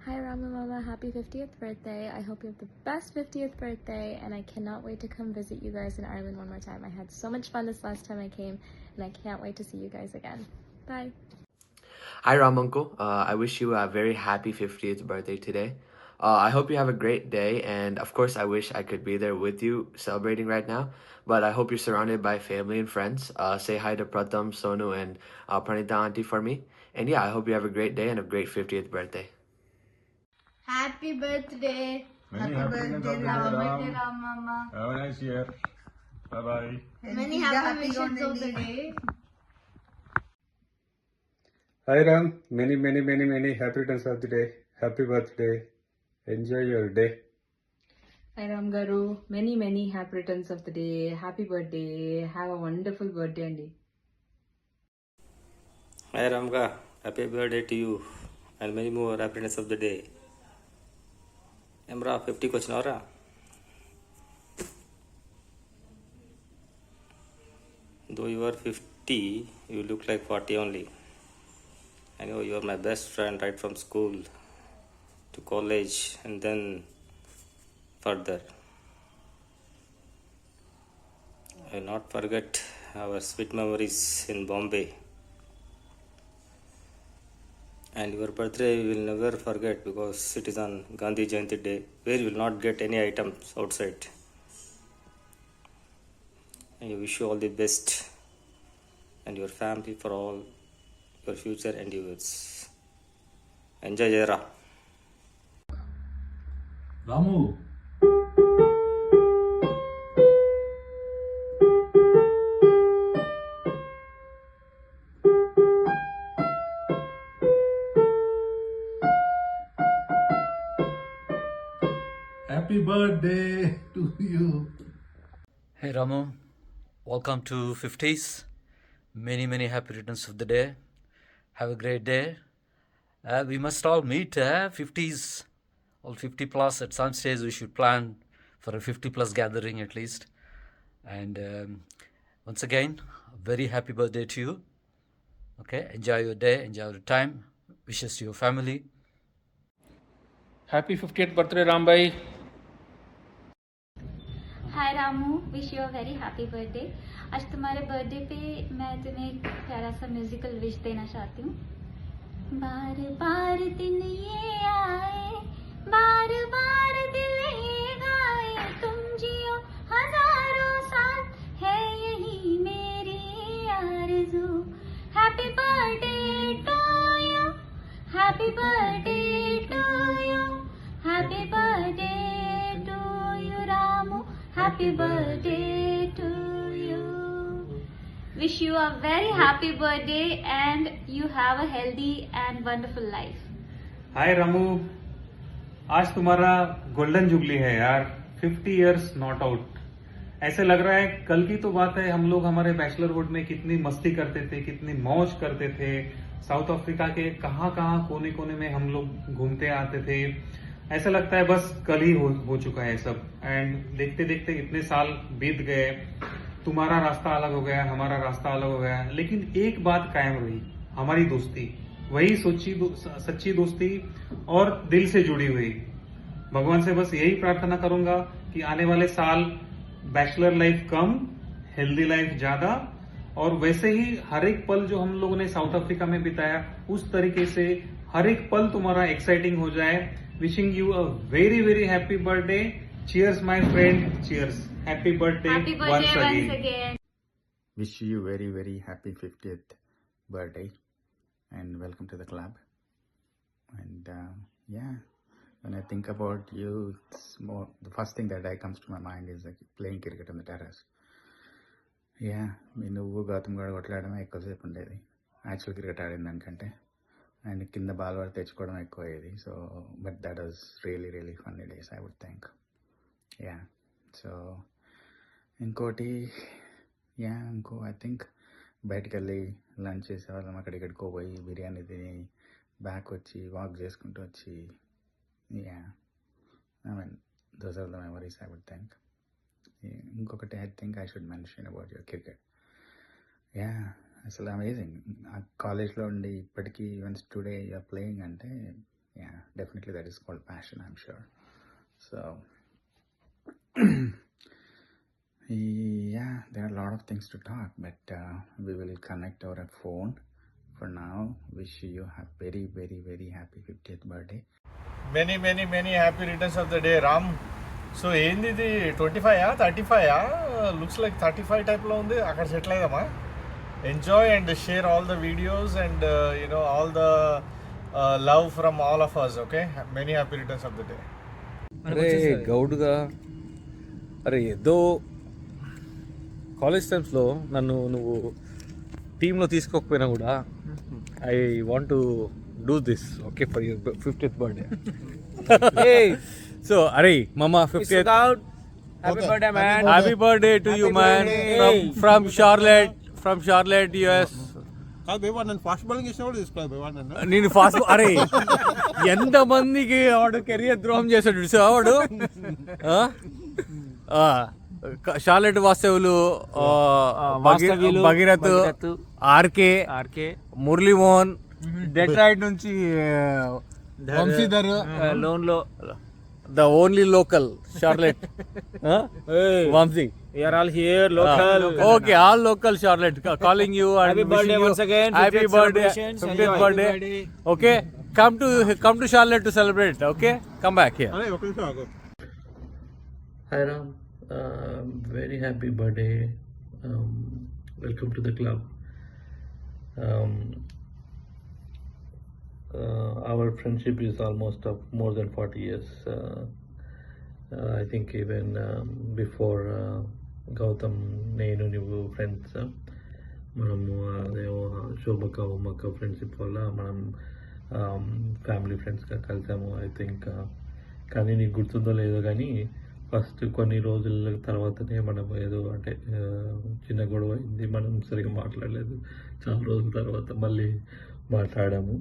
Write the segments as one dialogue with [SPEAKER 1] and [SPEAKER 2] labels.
[SPEAKER 1] Hi Rama Mama, happy 50th birthday. I hope you have the best 50th birthday and I cannot wait to come visit you guys in Ireland one more time. I had so much fun this last time I came and I can't wait to see you guys again. Bye.
[SPEAKER 2] Hi Ram Uncle, I wish you a very happy 50th birthday today. I hope you have a great day, and of course I wish I could be there with you celebrating right now, but I hope you're surrounded by family and friends. Say hi to Pratham, Sonu, and Pranita auntie for me. And yeah, I hope you have a great day and a great 50th birthday.
[SPEAKER 3] Happy birthday.
[SPEAKER 4] Many
[SPEAKER 3] Happy
[SPEAKER 4] happy returns
[SPEAKER 3] birthday,
[SPEAKER 4] of the day,
[SPEAKER 3] Ram.
[SPEAKER 4] Ram Mama. Have a nice year. Bye bye.
[SPEAKER 3] Many happy wishes of the day.
[SPEAKER 5] Hi Ram, many happy returns of the day. Happy birthday. Enjoy your day.
[SPEAKER 6] Hi Ram Garu, many happy returns of the day. Happy birthday. Have a wonderful birthday, Andy.
[SPEAKER 7] Hi Ramga, happy birthday to you and many more happiness of the day. Emra 50 వచ్చినవరా Though you are 50, you look like 40 only. I know you are my best friend right from school to college and then further. I will not forget our sweet memories in Bombay. And your birthday we will never forget because it is on Gandhi Jayanti day where you will not get any items outside. And I wish you all the best and your family for all your future endeavors. Enjoy Jera.
[SPEAKER 4] Ramu. Happy birthday to you.
[SPEAKER 8] Hey Ramu, welcome to 50s. Many happy returns of the day. Have a great day. We must all meet 50s, all 50 plus. At some stage we should plan for a 50 plus gathering at least. And once again, a very happy birthday to you. Okay, enjoy your day, enjoy your time. Wishes to your family.
[SPEAKER 9] Happy 50th birthday Rambhai.
[SPEAKER 10] Hi Ramu, wish you a very happy birthday. आज तुम्हारे birthday पे मैं तुम्हें एक प्यारा सा musical wish देना चाहती हूँ। बार बार दिन ये आए, बार बार दिल ये गाए, तुम जियो हजारों साल, है यही मेरी आरज़ू। Happy birthday to you, happy birthday to you, happy birthday to you Ramu, happy birthday to you. Wish you a very happy birthday and you have a healthy and wonderful life.
[SPEAKER 11] हाय रामू, आज तुम्हारा गोल्डन जुबली है यार। 50 years not out. ऐसे लग रहा है कल की तो बात है, हम लोग हमारे बैचलरहुड में कितनी मस्ती करते थे, कितनी मौज करते थे। साउथ अफ्रीका के कहां कोने कोने में हम लोग घूमते आते थे। ऐसा लगता है बस कल ही हो चुका है सब। एंड देखते देखते इतने साल बीत गए, तुम्हारा रास्ता अलग हो गया, हमारा रास्ता अलग हो गया, लेकिन एक बात कायम रही, हमारी दोस्ती, वही सच्ची दोस्ती और दिल से जुड़ी हुई। भगवान से बस यही प्रार्थना करूंगा कि आने वाले साल बैचलर लाइफ कम, हेल्दी लाइफ ज्यादा, और वैसे ही हर एक पल जो हम लोगों ने साउथ अफ्रीका में बिताया उस तरीके से हर एक पल तुम्हारा एक्साइटिंग हो जाए। Wishing you a very happy birthday. Cheers, my friend. Cheers. Happy birthday, once again.
[SPEAKER 12] Wish you very happy 50th birthday and welcome to the club. And yeah, when I think about you, it's more, the first thing that comes to my mind is like playing cricket on the terrace. Yeah, నువ్వు గౌతమ్ గడ కొట్లాడమే ఎక్కువసేపు ఉండేది actual cricket ఆడిన దానికంటే. And కింద ball పడి తెచ్చుకోవడం ఎక్కువ అయ్యేది. So but that was really funny days I would think. Yeah, so ఇంకోటి ఐ థింక్ బయటకు వెళ్ళి లంచ్ చేసేవాళ్ళం, అక్కడిక్కడికో పోయి బిర్యానీ తిని బ్యాక్ వచ్చి వాక్ చేసుకుంటూ వచ్చి, yeah I mean those are the memories I would think. ఇంకొకటి I think I should mention about your cricket. Yeah, అసలు అమేజింగ్. ఆ కాలేజ్లో ఉండి ఇప్పటికీ ఈవెన్ టుడే యూఆర్ ప్లేయింగ్ అంటే yeah, definitely that is called passion, I'm sure. So yeah, there are a lot of things to talk, but we will connect over a phone. For now, wish you a very, very, very happy 50th birthday.
[SPEAKER 9] Many happy returns of the day, Ram. So ఏంది ఇది 25 35 looks like 35 type లో ఉంది. అక్కడ settle అయ్యామా? Enjoy and share all the videos and all the love from all of us, okay? Many happy returns of the day.
[SPEAKER 13] అరే గౌడ్గా అరే ఏదో college టైమ్స్లో నువ్వు టీంలో తీసుకోకపోయినా కూడా I want to do this okay for your 50th birthday. So అరే మామా 50th
[SPEAKER 9] Happy birthday, man.
[SPEAKER 13] Happy birthday to you man from Charlotte US.
[SPEAKER 14] నేను ఫాస్ట్ బౌలింగ్ ఇచ్చినప్పుడు తీసుకోవాలి.
[SPEAKER 13] నేను ఫాస్ట్ అరే ఎంతమందికి వాడు కెరియర్ ద్రోహం చేశాడు వాడు. షార్లెట్ వాస్తవులు, భగీరథ్, ఆర్కే, మురళీమోహన్, డెట్రాయిడ్ నుంచి వంశీధర్, లోన్ లో the only local Charlotte Vamshi.
[SPEAKER 9] We are all here, local.
[SPEAKER 13] Okay, all local Charlotte calling you and
[SPEAKER 9] Happy birthday once again.
[SPEAKER 13] Happy birthday, 50th birthday. Okay, come to Charlotte to celebrate. Okay, come back here.
[SPEAKER 2] Hi Ram, very happy birthday. Welcome to the club. Our friendship is almost of more than 40 years. I think even before Gautam, నేను నువ్వు friends. మనము అదేమో శోభక Ummakka friendship వల్ల మనం family ఫ్రెండ్స్గా కలిసాము I think. కానీ నీకు గుర్తుందో లేదో కానీ ఫస్ట్ కొన్ని రోజుల తర్వాతనే మనం ఏదో అంటే చిన్న గొడవ అయింది, మనం సరిగ్గా మాట్లాడలేదు. చాలా రోజుల తర్వాత మళ్ళీ మాట్లాడాము.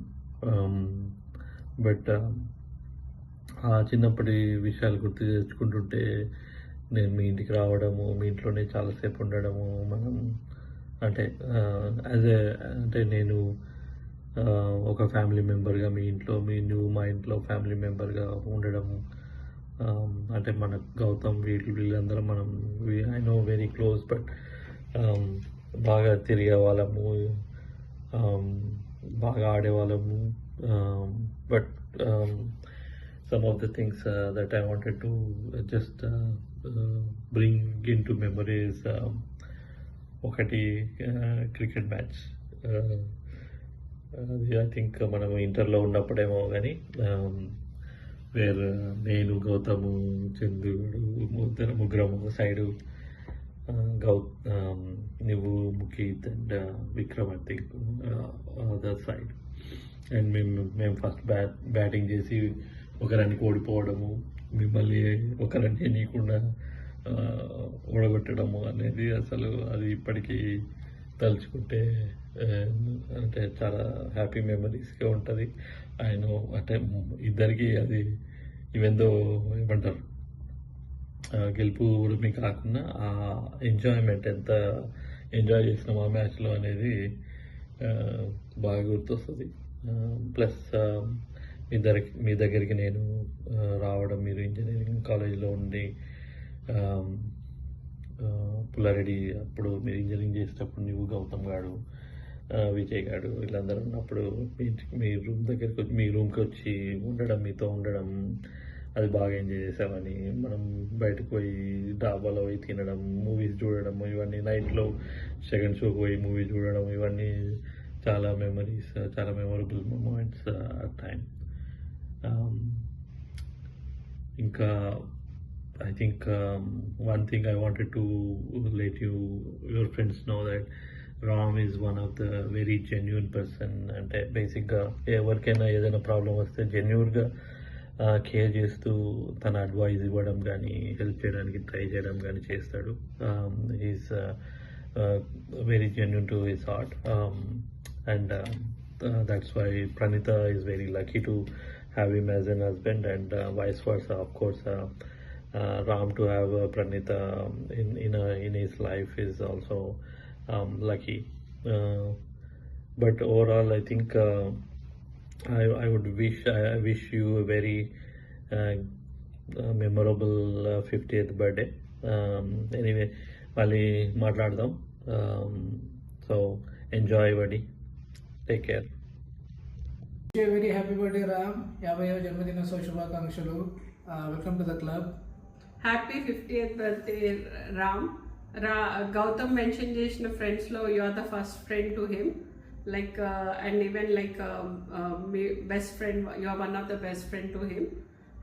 [SPEAKER 2] బట్ ఆ చిన్నప్పటి విషయాలు గుర్తు తెచ్చుకుంటుంటే నేను మీ ఇంటికి రావడము, మీ ఇంట్లోనే చాలాసేపు ఉండడము, మనం అంటే అంటే నేను ఒక ఫ్యామిలీ మెంబర్గా మీ ఇంట్లో, నువ్వు మా ఇంట్లో ఫ్యామిలీ మెంబర్గా ఉండడము, అంటే మన గౌతమ్ వీళ్ళందరం మనం I know very close, but బాగా తిరిగే వాళ్ళము, బాగా ఆడేవాళ్ళము. But some of the things that I wanted to just bring into memories. ఒకటి క్రికెట్ మ్యాచ్, ఐ థింక్ మనం ఇంటర్లో ఉన్నప్పుడేమో కానీ వేర్ నేను, గౌతము, చంద్రుడు, ముగ్గురము సైడు, నువ్వు, Mukhit and Vikram I think other side. And మేము ఫస్ట్ బ్యాటింగ్ చేసి ఒక రన్కి ఓడిపోవడము, మిమ్మల్ని ఒక రన్ చేయకుండా ఓడగొట్టడము అనేది అసలు అది ఇప్పటికీ తలుచుకుంటే అంటే చాలా హ్యాపీ మెమరీస్గా ఉంటుంది. ఆయన అంటే ఇద్దరికి అది ఇవెందో ఏమంటారు గెలుపు ఓటమి కాకుండా ఆ ఎంజాయ్మెంట్ ఎంత ఎంజాయ్ చేసినాం ఆ మ్యాచ్లో అనేది బాగా గుర్తొస్తుంది. ప్లస్ మీ దగ్గరికి నేను రావడం, మీరు ఇంజనీరింగ్ కాలేజ్లో ఉండి పుల్లారెడ్డి అప్పుడు మీరు ఇంజనీరింగ్ చేసేటప్పుడు నువ్వు, గౌతమ్ గారు, విజయ్ గారు వీళ్ళందరూ ఉన్నప్పుడు మీ రూమ్కి వచ్చి ఉండడం, మీతో ఉండడం అది బాగా ఎంజాయ్ చేసామని. మనం బయటకు పోయి డాబాలో పోయి తినడం, మూవీస్ చూడడం, ఇవన్నీ నైట్లో సెకండ్ షోకి పోయి మూవీ చూడడం, ఇవన్నీ చాలా మెమరీస్, చాలా మెమొరబుల్ మూమెంట్స్ ఆ టైం. ఇంకా I think one thing I wanted to let your friends know that Ram is one of the very genuine person. అంటే బేసిక్గా ఎవరికైనా ఏదైనా ప్రాబ్లం వస్తే జెన్యూన్గా కేర్ చేస్తూ తన అడ్వైజ్ ఇవ్వడం కానీ హెల్ప్ చేయడానికి ట్రై చేయడం కానీ చేస్తాడు. Is very genuine to his heart, and that's why Pranita is very lucky to have him as an husband, and vice versa. Of course, Ram to have Pranita in his life is also lucky. But overall, I think
[SPEAKER 8] I wish you a very memorable 50th birthday. Anyway, mali maatladam. So enjoy, buddy. Take care.
[SPEAKER 15] Very happy birthday Ram 50వ జన్మదినోత్సవ శుభాకాంక్షలు. Welcome to the club.
[SPEAKER 16] Happy 50th birthday Ram. Gautam mention చేసిన ఫ్రెండ్స్లో you are the first friend to him, like and even like మీ best friend, you are one of the best friend to him.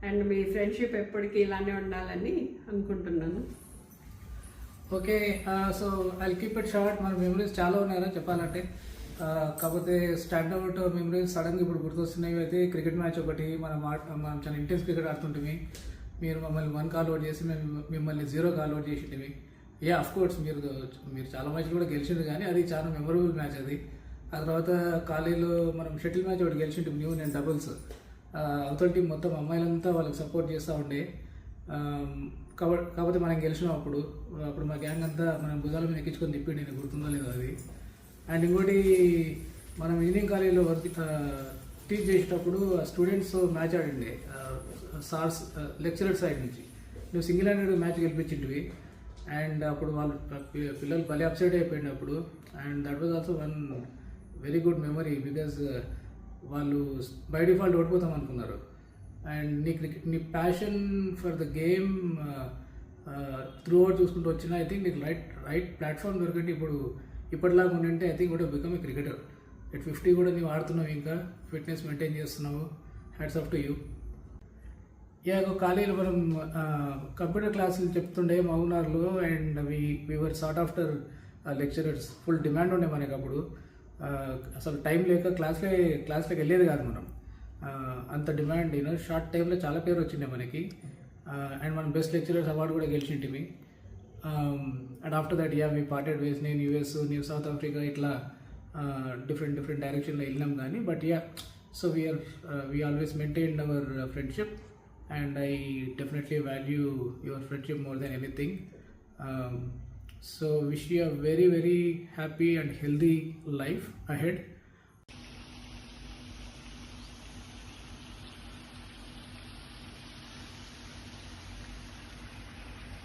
[SPEAKER 16] And మీ friendship ఎప్పటికీ ఇలానే ఉండాలని అనుకుంటున్నాను.
[SPEAKER 15] Okay, so I keep it short. మన memories చాలా ఉన్నాయా చెప్పాలంటే, కాకపోతే స్టాండ్అవుట్ మెమరీస్ సడన్గా ఇప్పుడు గుర్తొస్తున్నాయి. అయితే క్రికెట్ మ్యాచ్ ఒకటి, మనం చాలా ఇంటెన్స్ క్రికెట్ ఆడుతుంటివి. మీరు మమ్మల్ని 1 కాల్ అవుట్ చేసి మేము మిమ్మల్ని 0 కాల్ అవుట్ చేసింటివి. అఫ్ కోర్స్ మీరు చాలా మ్యాచ్లు కూడా గెలిచిండ్రు, కానీ అది చాలా మెమరబుల్ మ్యాచ్ అది. ఆ తర్వాత కాలేజీలో మనం షటిల్ మ్యాచ్ ఒకటి గెలిచింటాం, న్యూ నేను డబుల్స్. అవతల టీం మొత్తం అమ్మాయిలంతా వాళ్ళకి సపోర్ట్ చేస్తూ ఉండే. కాకపోతే మనం గెలిచినాం. అప్పుడు మా గ్యాంగ్ అంతా మనం భుజాల మీద ఎక్కించుకొని తిప్పిండి, నేను గుర్తుందో లేదో అది. అండ్ ఇంకోటి, మనం ఇంజనీరింగ్ కాలేజీలో టీచ్ చేసేటప్పుడు స్టూడెంట్స్ మ్యాచ్ ఆడిండే, సార్స్ లెక్చరర్ సైడ్ నుంచి. నువ్వు సింగిల్ హ్యాండెడ్ మ్యాచ్ గెలిపించింటివి. అండ్ అప్పుడు వాళ్ళు పిల్లలు భలే అప్సెట్ అయిపోయింది అప్పుడు. And that was also one very good memory, because వాళ్ళు బై డిఫాల్ట్ ఓడిపోతాం అనుకున్నారు. అండ్ నీ passion for the game throughout చూసుకుంటూ వచ్చిన, ఐ థింక్ నీకు రైట్ ప్లాట్ఫామ్ దొరికంటే ఇప్పటిలాగా ఉండింటే ఐ థింక్ కూడా బికమ్ ఏ క్రికెటర్. ఎట్ 50 కూడా నీవు ఆడుతున్నావు, ఇంకా ఫిట్నెస్ మెయింటైన్ చేస్తున్నావు. Hats off to you. కాలేజీలో మనం కంప్యూటర్ క్లాసులు చెప్తుండే మౌనార్లో. And we were sought after lecturers. Full demand ఉండే మనకి అప్పుడు. అసలు టైం లేక క్లాస్లోకి వెళ్ళేది కాదు మనం, అంత డిమాండ్. షార్ట్ టైంలో చాలా పేరు వచ్చిండే మనకి. అండ్ మనం బెస్ట్ లెక్చరర్స్ అవార్డు కూడా గెలిచింటివి. And after that we parted ways. నేను యూఎస్, నేను సౌత్ ఆఫ్రికా, ఇట్లా డిఫరెంట్ డైరెక్షన్లో వెళ్ళినాం. కానీ but so we always maintained hour friendship. And I definitely value your friendship more than anything. So wish you a very very happy and healthy life ahead.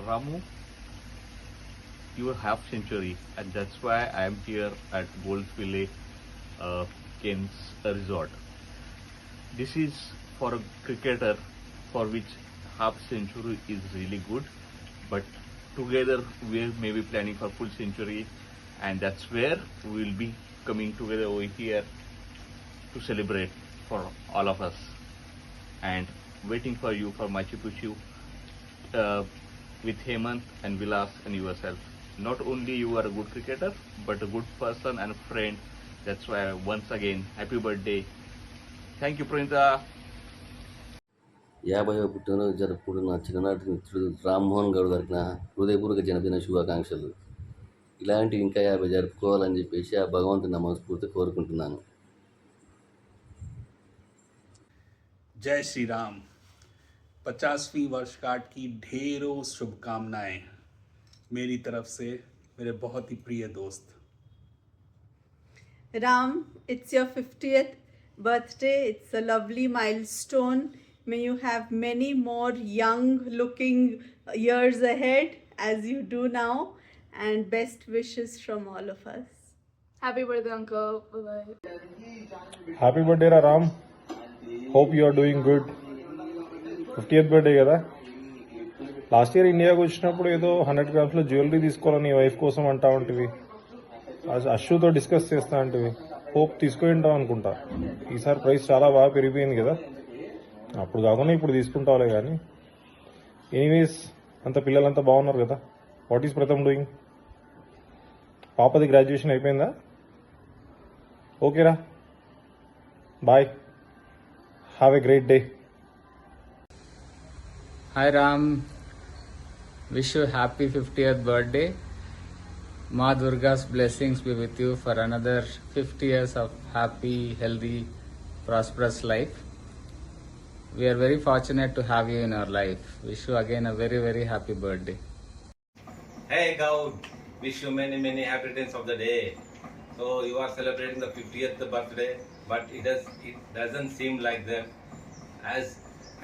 [SPEAKER 17] Ramu, your half century, and that's why I am here at Goldsville Kens Resort. This is for a cricketer for which half century is really good, but together we may be planning for full century, and that's where we will be coming together over here to celebrate for all of us, and waiting for you for Machu Picchu with Hemant and Vilas and yourself. Not only you are a good cricketer, but a good person and a friend. That's why once again, happy birthday. Thank you, Printa.
[SPEAKER 18] 50వ పుట్టినరోజు జరుపుకుంటున్న చిన్ననాటి మిత్రుడు రామ్మోహన్ గౌడ్ గారికి నా హృదయపూర్వక జన్మదిన శుభాకాంక్షలు. ఇలాంటి ఇంకా 50 జరుపుకోవాలని చెప్పేసి ఆ భగవంతుని మనస్ఫూర్తి కోరుకుంటున్నాను.
[SPEAKER 19] जय श्री राम. 50वीं वर्षगांठ की ढेरों शुभकामनाएं मेरी तरफ से मेरे बहुत ही प्रिय दोस्त.
[SPEAKER 20] Ram, it's your 50th birthday. It's a lovely milestone. May you have many more young looking years ahead as you do now, and best wishes from all of us.
[SPEAKER 21] Happy birthday, uncle. Bye-bye.
[SPEAKER 22] Happy birthday రా Ram. Hope you are doing good. 50th birthday కదా. Last year ఇండియాకి వచ్చినప్పుడు ఏదో 100 grams jewellery తీసుకోవాలని wife కోసం అంటా ఉంటివి. అశ్వుతో discuss చేస్తా ఉంటివి. Hope తీసుకొని ఉంటావు అనుకుంటా. ఈసారి ప్రైస్ చాలా బాగా పెరిగిపోయింది కదా. అప్పుడు కాకుండా ఇప్పుడు తీసుకుంటావులే. కానీ ఎనీవేస్ అంత పిల్లలంతా బాగున్నారు కదా. What is Pratham doing? పాపది గ్రాడ్యుయేషన్ అయిపోయిందా? ఓకేరా, bye. Have a great day.
[SPEAKER 23] Hi Ram, wish you happy 50th birthday. Ma Durga's blessings be with you for another 50 years of happy, healthy, prosperous life. We are very fortunate to have you in our life. Wish you again a very, very happy birthday.
[SPEAKER 24] Hey Gaud, wish you many happy returns of the day. So you are celebrating the 50th birthday. but it doesn't seem like that, as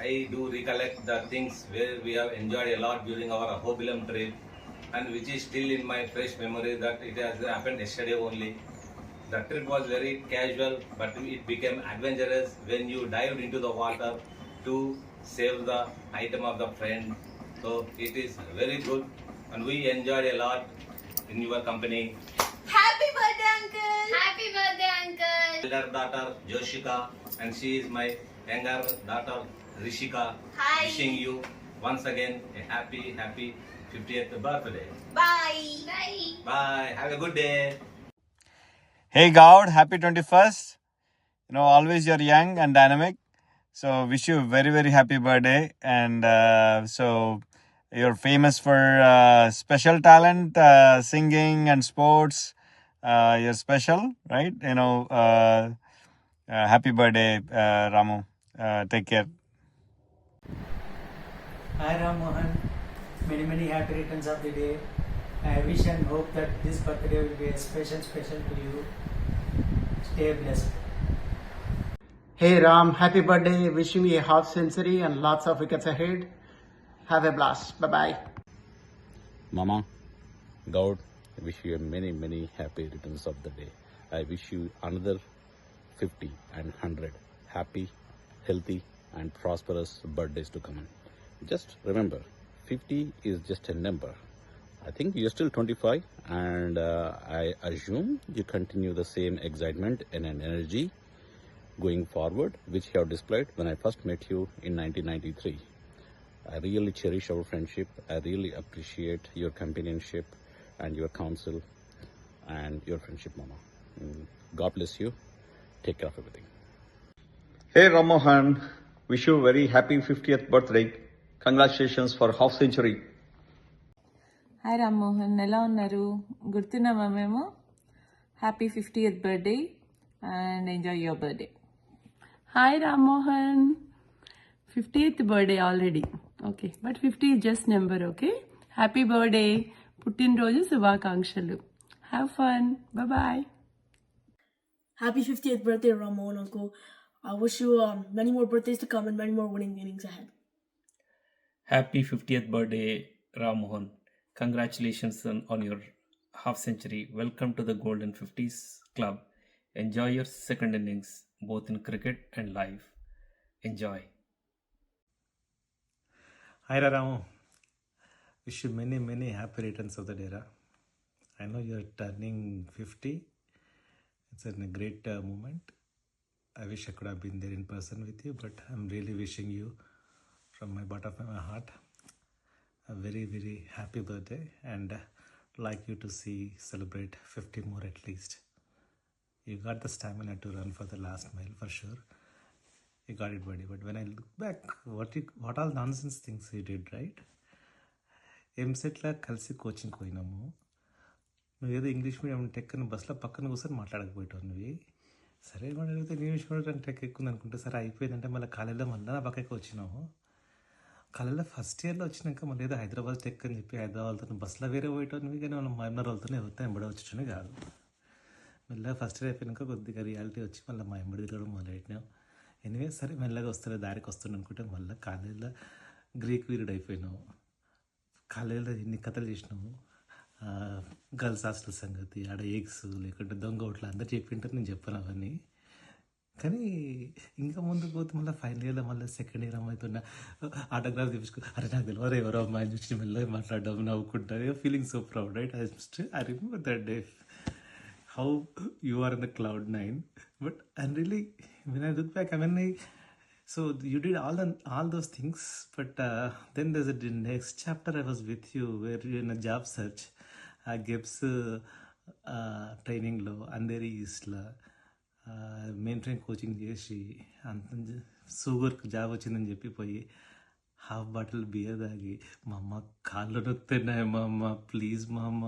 [SPEAKER 24] I do recollect the things where we have enjoyed a lot during our Ahobilam trip, and which is still in my fresh memory that it has happened yesterday only. The trip was very casual, but it became adventurous when you dived into the water to save the item of the friend. So it is very good, and we enjoyed a lot in your company.
[SPEAKER 1] Happy birthday, uncle! Happy birthday, uncle!
[SPEAKER 24] Elder daughter Joshika, and she is my younger daughter Rishika.
[SPEAKER 1] Hi.
[SPEAKER 24] Wishing you once again a happy 50th birthday.
[SPEAKER 1] Bye! Bye!
[SPEAKER 24] Bye. Have a good day.
[SPEAKER 9] Hey God, happy 21st. You know, always you're young and dynamic. So wish you a very, very happy birthday. And so you're famous for special talent, singing and sports. You're special, right? You know, happy birthday, Ramu. Take care.
[SPEAKER 3] Hi Ram Mohan, many happy returns of the day. I wish and hope that this birthday will be a special to you. Stay blessed.
[SPEAKER 5] Hey Ram, happy birthday. Wishing you a half century and lots of wickets ahead. Have a blast. Bye bye.
[SPEAKER 6] Mama, God, I wish you many happy returns of the day. I wish you another 50 and 100 happy, healthy and prosperous birthdays to come in. Just remember, 50 is just a number. I think you're still 25 and I assume you continue the same excitement and an energy going forward, which you have displayed when I first met you in 1993. I really cherish our friendship. I really appreciate your companionship and your counsel and your friendship, Mama. God bless you. Take care of everything.
[SPEAKER 25] Hey Ramohan, wish you very happy 50th birthday. Congratulations for half century.
[SPEAKER 26] Hi Rammohan, ఎలా ఉన్నారు? గుర్తున్నామా మేము? Happy 50th birthday and enjoy your birthday. Hi Rammohan, 50th birthday already. Okay, but 50 is just number. Okay, happy birthday, పుట్టినరోజు శుభాకాంక్షలు. Have fun, bye.
[SPEAKER 27] Happy 50th birthday, Ramon, uncle. I wish you many more birthdays to come and many more winning innings ahead.
[SPEAKER 28] Happy 50th birthday, Ram Mohan. Congratulations on your half century. Welcome to the Golden 50s Club. Enjoy your second innings, both in cricket and live. Enjoy.
[SPEAKER 22] Hi Ramu. Wish you many happy returns of the day. I know you're turning 50. It's a great moment. I wish I could have been there in person with you, but I'm really wishing you from my bottom of my heart a very happy birthday, and like you to celebrate 50 more at least. You got the stamina to run for the last mile for sure. You got it, buddy. But when I look back, what all nonsense things you did, right? ఎంసెట్లా కలిసి coaching పోయినాము. నువ్వేదో English medium tech అని బస్సులో పక్కన కూర్చొని మాట్లాడకపోయావు నువ్వు. సరే మనం అడిగితే ఇంగ్లీష్ మీడియం టెక్ ఎక్కువ అనుకుంటే సరే అయిపోయిందంటే మళ్ళీ కాలేజీలో మళ్ళీ నా పక్కకి వచ్చినావు. కాలేజీలో ఫస్ట్ ఇయర్లో వచ్చినాక మళ్ళీ ఏదో హైదరాబాద్ టెక్ అని చెప్పి హైదరాబాద్తో బస్సులో వేరే పోయేటో నువ్వు, కానీ మనం మైమర్ వాళ్ళతోనే ఎవరితో ఎంబడి వచ్చేటోనే కాదు. మెల్లగా ఫస్ట్ ఇయర్ అయిపోయినాక కొద్దిగా రియాలిటీ వచ్చి మళ్ళీ మా ఎంబడి తిరగడం మొదలెట్టినాం. ఎనివే సరే మెల్లగా వస్తుంది దారికి వస్తుండే అనుకుంటే మళ్ళీ కాలేజీలో గ్రీక్ పీరియడ్ అయిపోయినావు. కాలేజీలో ఎన్ని కథలు చేసినాము. గర్ల్స్ హాస్టల్ సంగతి, ఆడ ఎగ్స్ లేకుంటే దొంగ ఓట్లు అందరు చెప్పింటారు, నేను చెప్పాను అవన్నీ. కానీ ఇంకా ముందుకు పోతే మళ్ళీ ఫైనల్ ఇయర్లో మళ్ళీ సెకండ్ ఇయర్ అమ్మాయితున్న ఆటోగ్రాఫ్ తెప్పించుకో, అరే నాకు తెలియదు ఎవరో అమ్మాయిని చూసి మెల్లగా మాట్లాడడం నవ్వుకుంటారు. Feeling so proud, right? I remember that day how you are in the cloud 9, but and really when I look back, I mean, so you did all those things, but then there's a next chapter I was with you where you're in a job search, GIBS ట్రైనింగ్లో అందరి ఈస్ట్లో main train coaching చేసి అంత షుగర్కి job వచ్చిందని చెప్పి పోయి half bottle beer తాగి మా అమ్మ కాళ్ళు నొక్కుతున్నాయి, మా అమ్మ ప్లీజ్ మా అమ్మ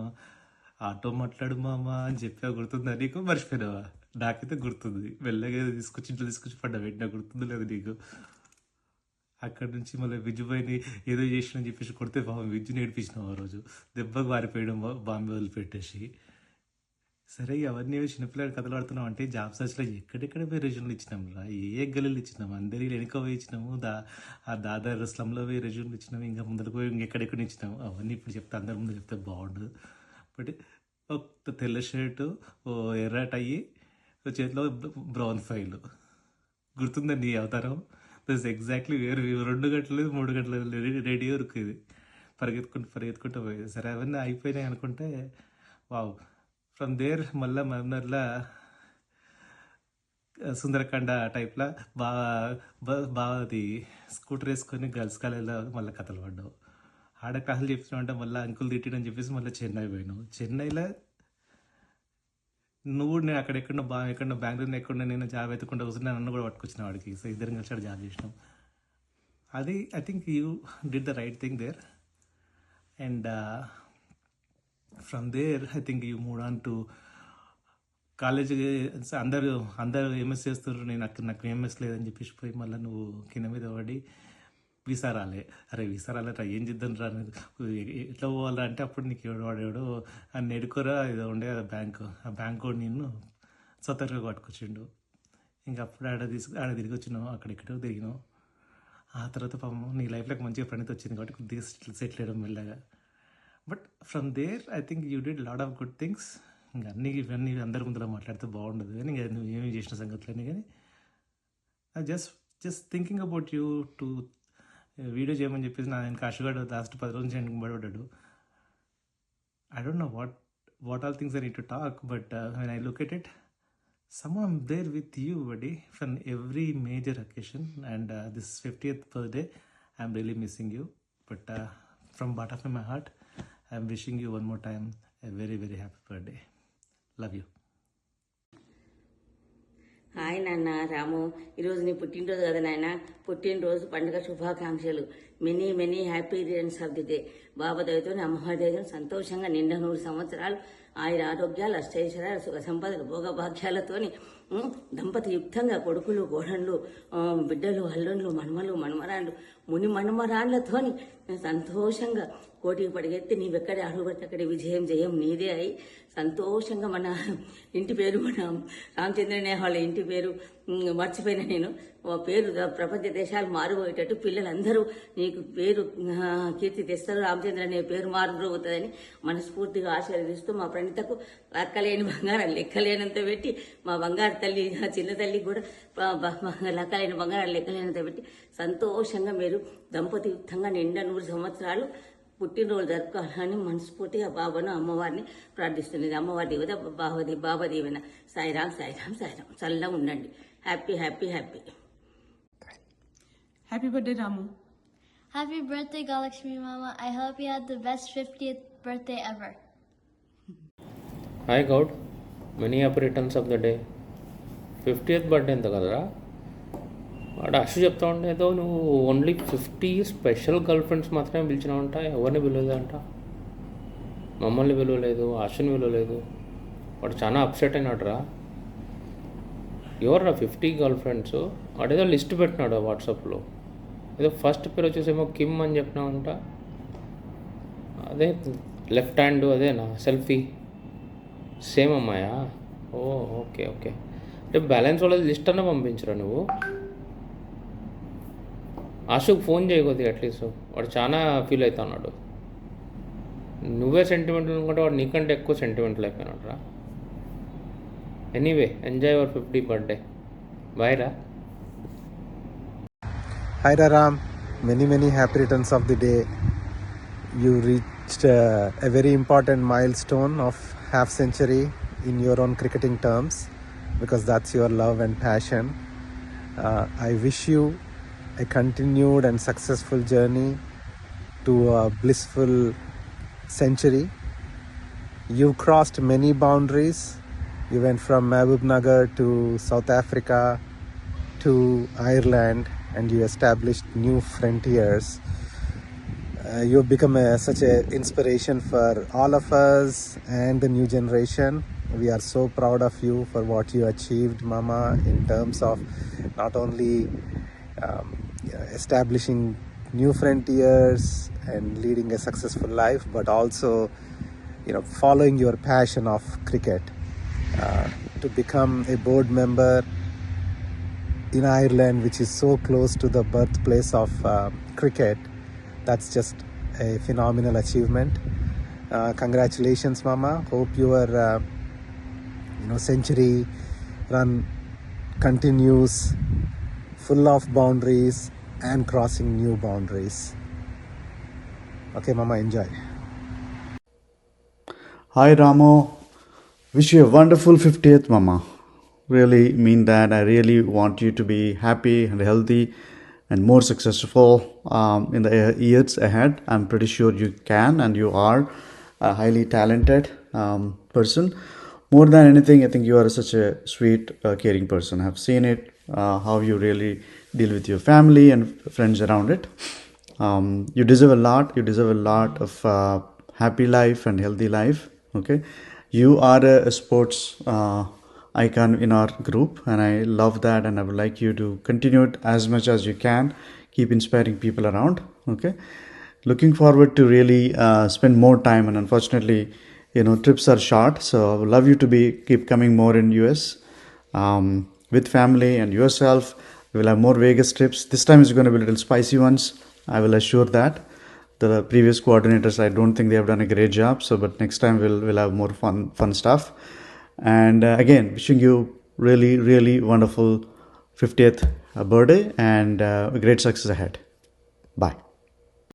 [SPEAKER 22] ఆటో మాట్లాడు మామ అని చెప్పి గుర్తుందా నీకు? మర్చిపోయినావా? నాకైతే గుర్తుంది. మెల్లగా ఇంట్లో తీసుకొచ్చి పడ్డా పెట్టినా, గుర్తుంది లేదు నీకు? అక్కడి నుంచి మళ్ళీ విజ్జుపోయిని ఏదో చేసిన చెప్పేసి కొడితే విజ్జు నేర్పించినావు. ఆ రోజు దెబ్బకు వారిపోయడం బాంబే వదిలిపెట్టేసి.
[SPEAKER 2] సరే అవన్నీ చిన్నపిల్లడి కథలు ఆడుతున్నాం అంటే జాబ్ సర్చ్లో ఎక్కడెక్కడ పోయి రెజ్యూమ్లు ఇచ్చినాం రా, ఏ గల్లీలు ఇచ్చినాం, అందరి వెనుక పోయి ఇచ్చినాము, ఆ దాదాపు స్లమ్లో పోయి రెజ్యూమ్లు ఇచ్చినాము, ఇంకా ముందరకు పోయి ఇంకెక్కడెక్కడ ఇచ్చినాము. అవన్నీ ఇప్పుడు చెప్తే అందరి ముందు చెప్తే బాగుండదు. బట్ ఒక తెల్ల షర్టు, ఓ ఎర్ర టై, చేతిలో బ్రౌన్ ఫైల్, గుర్తుందండి ఈ అవతారం. దస్ ఎగ్జాక్ట్లీ వేరు 2 గంటలు 3 గంటలు రెడీ వరకు ఇది పరిగెత్తుకుంటూ పోయేది. సరే అవన్నీ అయిపోయినాయి అనుకుంటే వావ్. ఫ్రమ్ దేర్ మళ్ళీ మన్నర్లా సుందరకాండ టైప్లా బాగా అది స్కూటర్ వేసుకొని గర్ల్స్ కాలేజ్లో మళ్ళీ కథలు పడ్డావు. ఆడ క్లాసులు చెప్తున్నావు అంటే మళ్ళీ అంకుల్ తిట్టిడని చెప్పేసి మళ్ళీ చెన్నై పోయినావు. చెన్నైలో నువ్వు నేను ఎక్కడో బెంగళూరులో ఎక్కడో నేను జాబ్ ఎత్తుకుంటూ కూర్చుని నన్ను కూడా పట్టుకొచ్చిన వాడికి. సో ఇద్దరం కలిసి జాబ్ చేసినాం. అది I think you did the right thing there. And from there I think you move on to college. అందరూ ఎంఎస్ చేస్తున్నారు, నాకు ఎంఎస్ లేదని చెప్పేసి పోయి మళ్ళీ నువ్వు కింద మీద పడి వీసా రాలే. అరే వీసా రాలేరా, ఏం చేద్దాం రా, ఎట్లా పోవాలా అంటే అప్పుడు నీకు వాడేవాడు అని ఎడుకోరా ఏదో ఉండే కదా బ్యాంకు, ఆ బ్యాంక్ కూడా నిన్ను సొంతంగా పట్టుకొచ్చిండు. ఇంకా అప్పుడు ఆడ తిరిగి వచ్చినావు, అక్కడెక్కడో తిరిగినావు. ఆ తర్వాత పాపం నీ లైఫ్లోకి మంచిగా ఫ్రెండ్ వచ్చింది కాబట్టి కొద్దిగా సెటిల్ అయ్యడం మెల్లగా. But from there I think you did lot of good things. ఇంకా ఇవన్నీ అందరి ముందులో మాట్లాడితే బాగుండదు కానీ ఇంకా నువ్వు ఏమేమి చేసిన సంగతులని. కానీ just thinking about you to video చేయమని చెప్పేసి ఆయన కాశీగాడు లాస్ట్ 10 రోజుల నుంచి వెనకబడ్డాడు. I don't know what all things I need to talk, but when I look at it somehow I'm there with you, buddy, from every major occasion. And this 50th birthday, I'm really missing you. But from bottom of my heart, I'm wishing you one more time a very, very happy birthday. Love you.
[SPEAKER 4] Hi నాన్న రాము, ఈరోజు నీ పుట్టినరోజు కదా నాయన. పుట్టినరోజు పండుగ శుభాకాంక్షలు. Many happy returns of the day. Baba దయతో అమ్మవారి సంతోషంగా 100 సంవత్సరాలు ఆయుర ఆరోగ్యాలు, అష్టైశ్వర్యాలు, సుఖ సంపదలు, భోగభాగ్యాలతోని దంపతి యుక్తంగా కొడుకులు, కోడళ్ళు, బిడ్డలు, అల్లుళ్ళు, మన్మరాళ్ళు, ముని మన్మరాళ్లతోని సంతోషంగా కోటికి పడిగెత్తి నీవెక్కడే అడుగుపెట్టి అక్కడి విజయం జయం నీదే అయి సంతోషంగా మన ఇంటి పేరు, మన రామచంద్రనే వాళ్ళ ఇంటి పేరు మర్చిపోయిన నేను, పేరు ప్రపంచ దేశాలు మారిపోయేటట్టు పిల్లలందరూ నీకు పేరు కీర్తి తెస్తారు, రామచంద్ర అనే పేరు మారుపోతుందని మనస్ఫూర్తిగా ఆశీర్వదిస్తూ మా ప్రణితకు లెక్కలేని బంగారం లెక్కలేనంత పెట్టి, మా బంగారు తల్లి చిన్న తల్లికి కూడా లెక్కలేని బంగారం లెక్కలేనంత పెట్టి సంతోషంగా మీరు దంపతి యుక్తంగా 100 సంవత్సరాలు పుట్టినరోజు జరుపుకోవాలని మనస్ఫూర్తిగా బాబాను అమ్మవారిని ప్రార్థిస్తున్నది. అమ్మవారి దేవత బాబా దీవెన. సాయిరామ్ సాయిరామ్ సాయిరామ్. చల్లగా ఉండండి. Happy happy happy.
[SPEAKER 27] Happy birthday, Ramu.
[SPEAKER 1] Happy birthday, Galakshmi Mama. I hope you had the best 50th birthday ever.
[SPEAKER 7] Hi Goud, many happy returns of the day. 50th birthday ఎంత కదరా వాడు అశు చెప్తా ఉండేదో నువ్వు ఓన్లీ 50 స్పెషల్ గర్ల్ ఫ్రెండ్స్ మాత్రమే పిలిచినావంట, ఎవరిని పిలవలేదంట. మమ్మల్ని పిలవలేదు, అశుని పిలవలేదు. వాడు చాలా అప్సెట్ అయినాడురా. ఎవర్రా 50 గర్ల్ ఫ్రెండ్స్? వాడేదో లిస్ట్ పెట్టినాడు వాట్సాప్లో. ఏదో ఫస్ట్ పేరు వచ్చేసేమో కిమ్ అని చెప్పినావంట. అదే లెఫ్ట్ హ్యాండ్ అదేనా సెల్ఫీ? సేమ్ అమ్మాయా? ఓ ఓకే ఓకే. అంటే బ్యాలెన్స్ వాళ్ళది లిస్ట్ అన్న పంపించరా నువ్వు? ఆశుకు ఫోన్ చేయకొద్ది అట్లీస్ట్, వాడు చాలా ఫీల్ అవుతున్నాడు. నువ్వే సెంటిమెంటల్ అనుకుంటే వాడు నీకంటే ఎక్కువ సెంటిమెంటల్ అయిపోయినాడు రా. Anyway, enjoy your 50th birthday. Bye రా.
[SPEAKER 22] Hi Ram, many happy returns of the day. You reached a very important milestone of half century in your own cricketing terms, because that's your love and passion. I wish you a continued and successful journey to a blissful century. You crossed many boundaries. You went from Mahbub Nagar to South Africa to Ireland, and you established new frontiers. You've become such an inspiration for all of us and the new generation. We are so proud of you for what you achieved, Mama, in terms of not only establishing new frontiers and leading a successful life, but also following your passion of cricket.
[SPEAKER 8] to become a board member in Ireland, which is so close to the birthplace of cricket. That's just a phenomenal achievement. Congratulations, Mama. Hope your century run continues, full of boundaries and crossing new boundaries. Okay, Mama, enjoy.
[SPEAKER 10] Hi, Ramo. Wish you a wonderful 50th, Mama. Really mean that. I really want you to be happy and healthy and more successful in the years ahead. I'm pretty sure you can, and you are a highly talented person. More than anything, I think you are such a sweet, caring person. I've seen it, how you really deal with your family and friends around it. You deserve a lot. You deserve a lot of happy life and healthy life. Okay, you are a sports icon in our group, and I love that, and I would like you to continue it as much as you can. Keep inspiring people around. Okay, looking forward to really spend more time, and unfortunately, trips are short, so I would love you to keep coming more in US with family and yourself. We will have more Vegas trips. This time is going to be a little spicy ones, I will assure that. The previous coordinators, I don't think they have done a great job, but next time we'll have more fun stuff. And again, wishing you really, really wonderful 50th birthday and great success ahead. Bye.